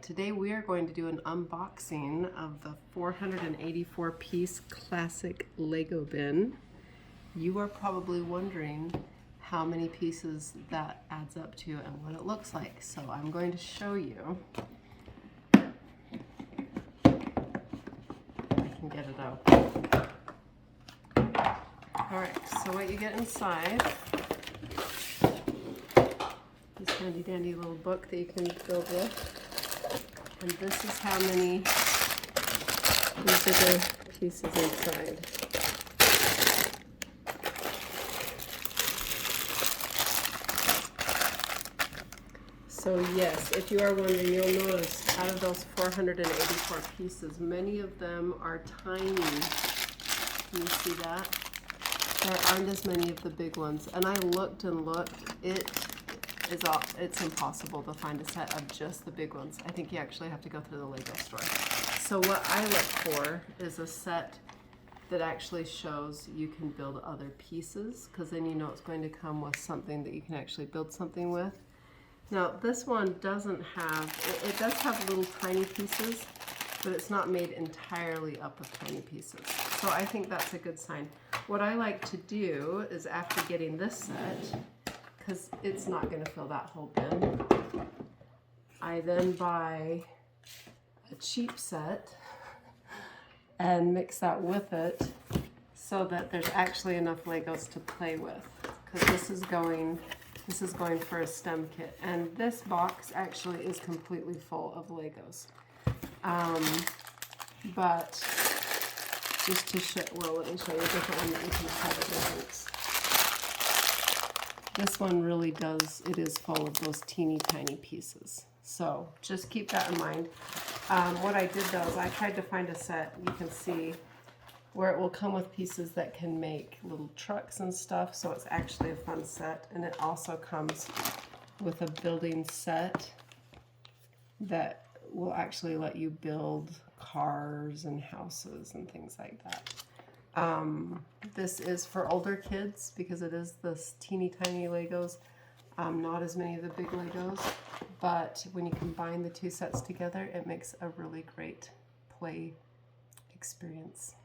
today we are going to do an unboxing of the 484 piece classic Lego bin. You are probably wondering how many pieces that adds up to and what it looks like. So I'm going to show you. I can get it out. Alright, so what you get inside, this handy dandy little book that you can build with. And this is how many, these are the pieces inside. So yes, if you are wondering, you'll notice out of those 484 pieces, many of them are tiny. Can you see that? There aren't as many of the big ones. And I looked and looked, it's impossible to find a set of just the big ones. I think you actually have to go through the Lego store. So what I look for is a set that actually shows you can build other pieces, because then you know it's going to come with something that you can actually build something with. Now this one doesn't have, it does have little tiny pieces, but it's not made entirely up of tiny pieces. So I think that's a good sign. What I like to do is, after getting this set, because it's not going to fill that whole bin, I then buy a cheap set and mix that with it so that there's actually enough Legos to play with. Because this is going for a STEM kit, and this box actually is completely full of Legos. But just to show, well, let me show you a different one that you can tell the difference. This one really does, it is full of those teeny tiny pieces. So just keep that in mind. What I did though is I tried to find a set, you can see, where it will come with pieces that can make little trucks and stuff, so it's actually a fun set. And it also comes with a building set that will actually let you build cars and houses and things like that. This is for older kids because it is this teeny tiny Legos, not as many of the big Legos, but when you combine the two sets together, it makes a really great play experience.